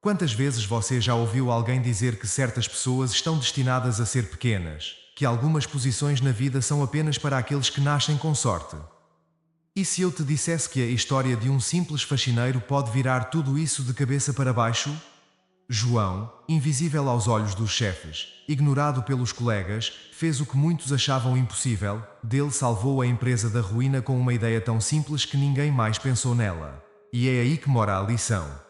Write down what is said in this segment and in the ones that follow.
Quantas vezes você já ouviu alguém dizer que certas pessoas estão destinadas a ser pequenas, que algumas posições na vida são apenas para aqueles que nascem com sorte? E se eu te dissesse que a história de um simples faxineiro pode virar tudo isso de cabeça para baixo? João, invisível aos olhos dos chefes, ignorado pelos colegas, fez o que muitos achavam impossível, dele salvou a empresa da ruína com uma ideia tão simples que ninguém mais pensou nela. E é aí que mora a lição.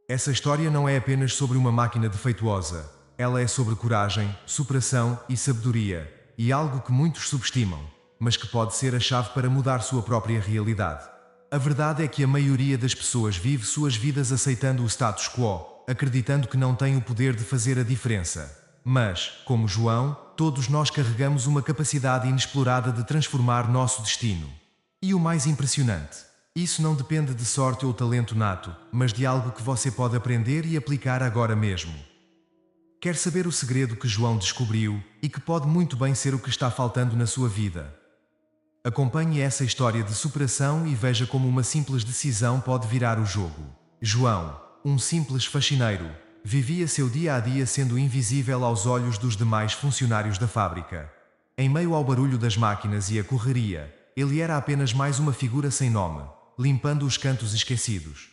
Essa história não é apenas sobre uma máquina defeituosa, ela é sobre coragem, superação e sabedoria, e algo que muitos subestimam, mas que pode ser a chave para mudar sua própria realidade. A verdade é que a maioria das pessoas vive suas vidas aceitando o status quo, acreditando que não tem o poder de fazer a diferença. Mas, como João, todos nós carregamos uma capacidade inexplorada de transformar nosso destino. E o mais impressionante, isso não depende de sorte ou talento nato, mas de algo que você pode aprender e aplicar agora mesmo. Quer saber o segredo que João descobriu e que pode muito bem ser o que está faltando na sua vida? Acompanhe essa história de superação e veja como uma simples decisão pode virar o jogo. João, um simples faxineiro, vivia seu dia a dia sendo invisível aos olhos dos demais funcionários da fábrica. Em meio ao barulho das máquinas e a correria, ele era apenas mais uma figura sem nome, limpando os cantos esquecidos.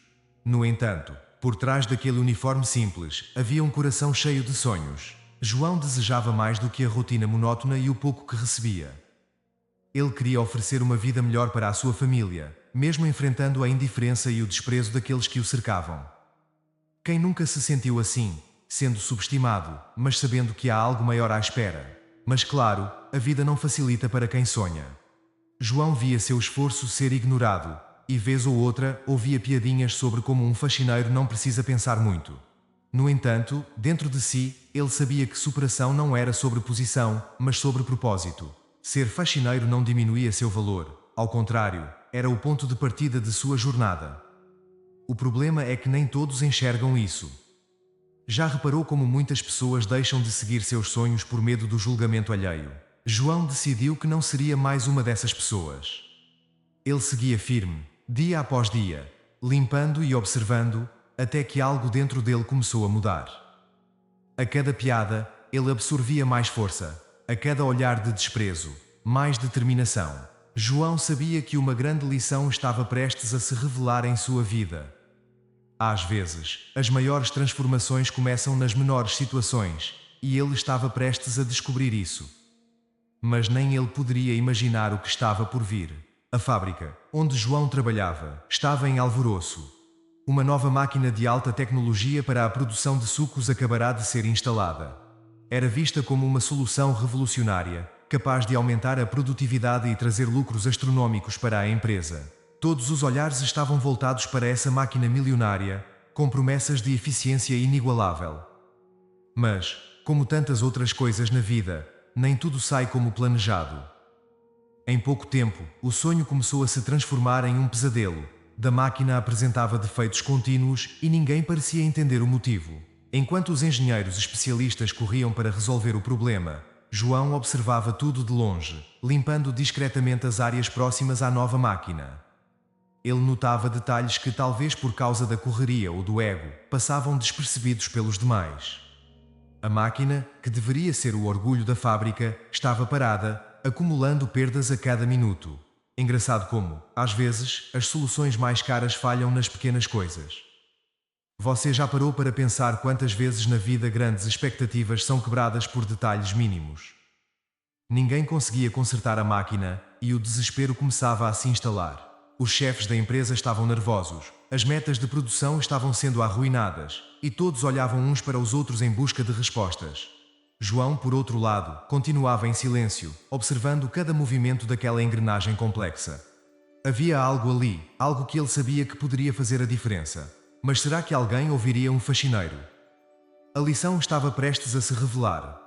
No entanto, por trás daquele uniforme simples, havia um coração cheio de sonhos. João desejava mais do que a rotina monótona e o pouco que recebia. Ele queria oferecer uma vida melhor para a sua família, mesmo enfrentando a indiferença e o desprezo daqueles que o cercavam. Quem nunca se sentiu assim, sendo subestimado, mas sabendo que há algo maior à espera? Mas claro, a vida não facilita para quem sonha. João via seu esforço ser ignorado, e vez ou outra ouvia piadinhas sobre como um faxineiro não precisa pensar muito. No entanto, dentro de si, ele sabia que superação não era sobre posição, mas sobre propósito. Ser faxineiro não diminuía seu valor, ao contrário, era o ponto de partida de sua jornada. O problema é que nem todos enxergam isso. Já reparou como muitas pessoas deixam de seguir seus sonhos por medo do julgamento alheio? João decidiu que não seria mais uma dessas pessoas. Ele seguia firme, dia após dia, limpando e observando, até que algo dentro dele começou a mudar. A cada piada, ele absorvia mais força. A cada olhar de desprezo, mais determinação. João sabia que uma grande lição estava prestes a se revelar em sua vida. Às vezes, as maiores transformações começam nas menores situações, e ele estava prestes a descobrir isso. Mas nem ele poderia imaginar o que estava por vir. A fábrica, onde João trabalhava, estava em alvoroço. Uma nova máquina de alta tecnologia para a produção de sucos acabará de ser instalada. Era vista como uma solução revolucionária, capaz de aumentar a produtividade e trazer lucros astronômicos para a empresa. Todos os olhares estavam voltados para essa máquina milionária, com promessas de eficiência inigualável. Mas, como tantas outras coisas na vida, nem tudo sai como planejado. Em pouco tempo, o sonho começou a se transformar em um pesadelo. Da máquina apresentava defeitos contínuos e ninguém parecia entender o motivo. Enquanto os engenheiros especialistas corriam para resolver o problema, João observava tudo de longe, limpando discretamente as áreas próximas à nova máquina. Ele notava detalhes que, talvez por causa da correria ou do ego, passavam despercebidos pelos demais. A máquina, que deveria ser o orgulho da fábrica, estava parada, acumulando perdas a cada minuto. Engraçado como, às vezes, as soluções mais caras falham nas pequenas coisas. Você já parou para pensar quantas vezes na vida grandes expectativas são quebradas por detalhes mínimos? Ninguém conseguia consertar a máquina, e o desespero começava a se instalar. Os chefes da empresa estavam nervosos, as metas de produção estavam sendo arruinadas, e todos olhavam uns para os outros em busca de respostas. João, por outro lado, continuava em silêncio, observando cada movimento daquela engrenagem complexa. Havia algo ali, algo que ele sabia que poderia fazer a diferença. Mas será que alguém ouviria um faxineiro? A lição estava prestes a se revelar.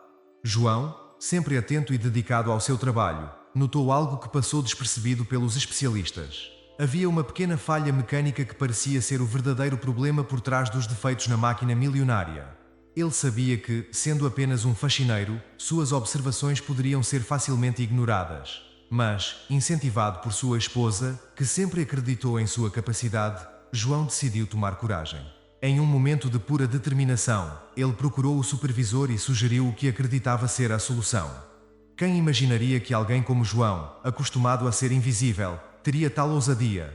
João, sempre atento e dedicado ao seu trabalho, notou algo que passou despercebido pelos especialistas. Havia uma pequena falha mecânica que parecia ser o verdadeiro problema por trás dos defeitos na máquina milionária. Ele sabia que, sendo apenas um faxineiro, suas observações poderiam ser facilmente ignoradas. Mas, incentivado por sua esposa, que sempre acreditou em sua capacidade, João decidiu tomar coragem. Em um momento de pura determinação, ele procurou o supervisor e sugeriu o que acreditava ser a solução. Quem imaginaria que alguém como João, acostumado a ser invisível, teria tal ousadia?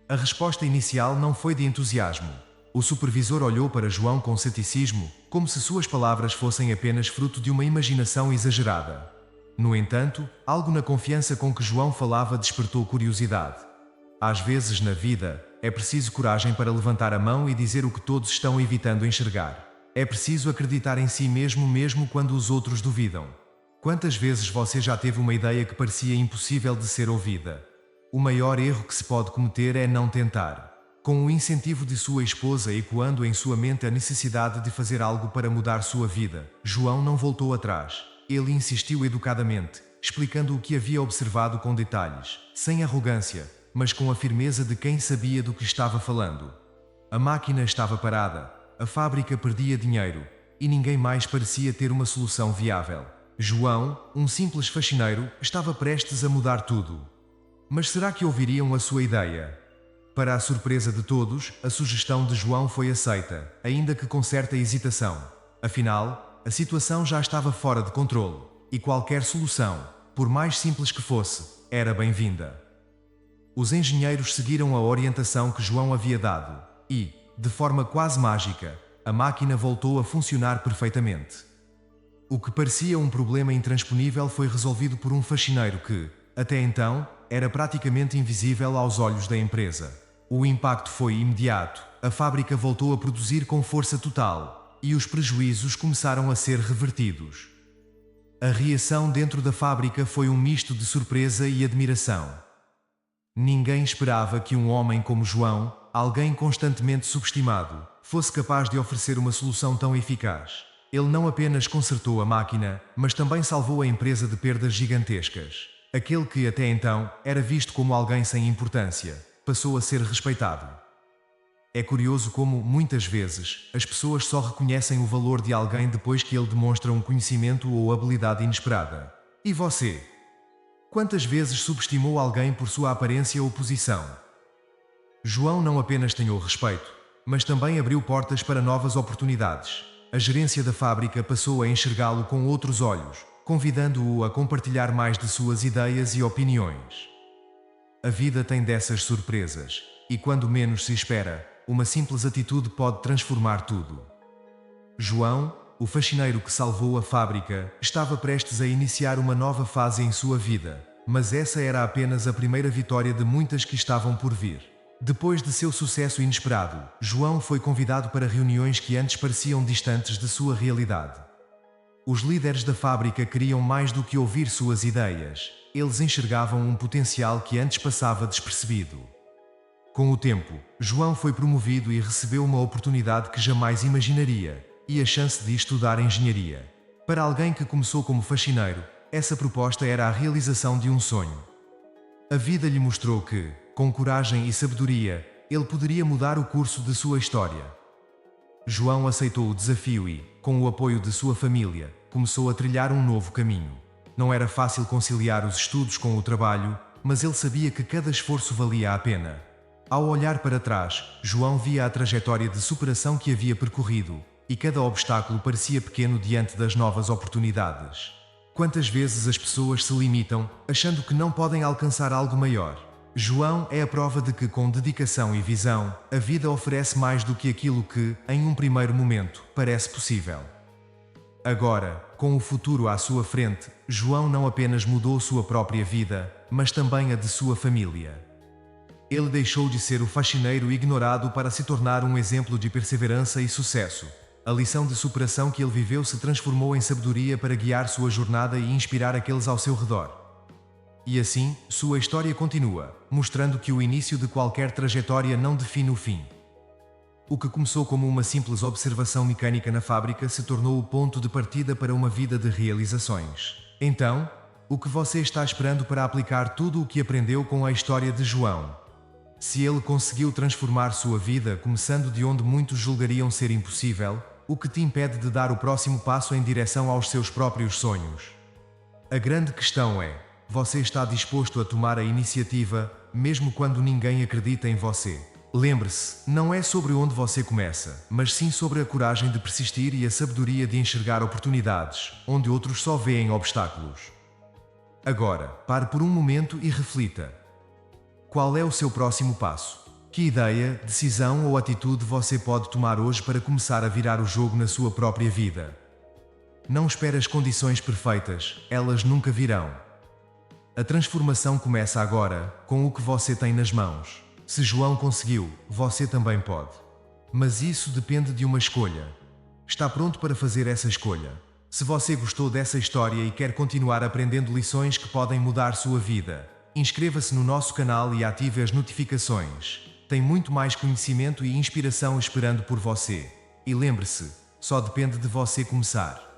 A resposta inicial não foi de entusiasmo. O supervisor olhou para João com ceticismo, como se suas palavras fossem apenas fruto de uma imaginação exagerada. No entanto, algo na confiança com que João falava despertou curiosidade. Às vezes na vida, é preciso coragem para levantar a mão e dizer o que todos estão evitando enxergar. É preciso acreditar em si mesmo quando os outros duvidam. Quantas vezes você já teve uma ideia que parecia impossível de ser ouvida? O maior erro que se pode cometer é não tentar. Com o incentivo de sua esposa ecoando em sua mente a necessidade de fazer algo para mudar sua vida, João não voltou atrás. Ele insistiu educadamente, explicando o que havia observado com detalhes, sem arrogância, mas com a firmeza de quem sabia do que estava falando. A máquina estava parada, a fábrica perdia dinheiro, e ninguém mais parecia ter uma solução viável. João, um simples faxineiro, estava prestes a mudar tudo. Mas será que ouviriam a sua ideia? Para a surpresa de todos, a sugestão de João foi aceita, ainda que com certa hesitação. Afinal, a situação já estava fora de controle, e qualquer solução, por mais simples que fosse, era bem-vinda. Os engenheiros seguiram a orientação que João havia dado, e, de forma quase mágica, a máquina voltou a funcionar perfeitamente. O que parecia um problema intransponível foi resolvido por um faxineiro que, até então, era praticamente invisível aos olhos da empresa. O impacto foi imediato, a fábrica voltou a produzir com força total, e os prejuízos começaram a ser revertidos. A reação dentro da fábrica foi um misto de surpresa e admiração. Ninguém esperava que um homem como João, alguém constantemente subestimado, fosse capaz de oferecer uma solução tão eficaz. Ele não apenas consertou a máquina, mas também salvou a empresa de perdas gigantescas. Aquele que até então era visto como alguém sem importância, passou a ser respeitado. É curioso como, muitas vezes, as pessoas só reconhecem o valor de alguém depois que ele demonstra um conhecimento ou habilidade inesperada. E você? Quantas vezes subestimou alguém por sua aparência ou posição? João não apenas ganhou respeito, mas também abriu portas para novas oportunidades. A gerência da fábrica passou a enxergá-lo com outros olhos, convidando-o a compartilhar mais de suas ideias e opiniões. A vida tem dessas surpresas, e quando menos se espera, uma simples atitude pode transformar tudo. João, o faxineiro que salvou a fábrica, estava prestes a iniciar uma nova fase em sua vida, mas essa era apenas a primeira vitória de muitas que estavam por vir. Depois de seu sucesso inesperado, João foi convidado para reuniões que antes pareciam distantes de sua realidade. Os líderes da fábrica queriam mais do que ouvir suas ideias. Eles enxergavam um potencial que antes passava despercebido. Com o tempo, João foi promovido e recebeu uma oportunidade que jamais imaginaria, e a chance de estudar engenharia. Para alguém que começou como faxineiro, essa proposta era a realização de um sonho. A vida lhe mostrou que, com coragem e sabedoria, ele poderia mudar o curso de sua história. João aceitou o desafio e, com o apoio de sua família, começou a trilhar um novo caminho. Não era fácil conciliar os estudos com o trabalho, mas ele sabia que cada esforço valia a pena. Ao olhar para trás, João via a trajetória de superação que havia percorrido, e cada obstáculo parecia pequeno diante das novas oportunidades. Quantas vezes as pessoas se limitam, achando que não podem alcançar algo maior? João é a prova de que, com dedicação e visão, a vida oferece mais do que aquilo que, em um primeiro momento, parece possível. Agora, com o futuro à sua frente, João não apenas mudou sua própria vida, mas também a de sua família. Ele deixou de ser o faxineiro ignorado para se tornar um exemplo de perseverança e sucesso. A lição de superação que ele viveu se transformou em sabedoria para guiar sua jornada e inspirar aqueles ao seu redor. E assim, sua história continua, mostrando que o início de qualquer trajetória não define o fim. O que começou como uma simples observação mecânica na fábrica se tornou o ponto de partida para uma vida de realizações. Então, o que você está esperando para aplicar tudo o que aprendeu com a história de João? Se ele conseguiu transformar sua vida começando de onde muitos julgariam ser impossível, o que te impede de dar o próximo passo em direção aos seus próprios sonhos? A grande questão é: você está disposto a tomar a iniciativa, mesmo quando ninguém acredita em você? Lembre-se, não é sobre onde você começa, mas sim sobre a coragem de persistir e a sabedoria de enxergar oportunidades, onde outros só veem obstáculos. Agora, pare por um momento e reflita. Qual é o seu próximo passo? Que ideia, decisão ou atitude você pode tomar hoje para começar a virar o jogo na sua própria vida? Não espere as condições perfeitas, elas nunca virão. A transformação começa agora, com o que você tem nas mãos. Se João conseguiu, você também pode. Mas isso depende de uma escolha. Está pronto para fazer essa escolha? Se você gostou dessa história e quer continuar aprendendo lições que podem mudar sua vida, inscreva-se no nosso canal e ative as notificações. Tem muito mais conhecimento e inspiração esperando por você. E lembre-se, só depende de você começar.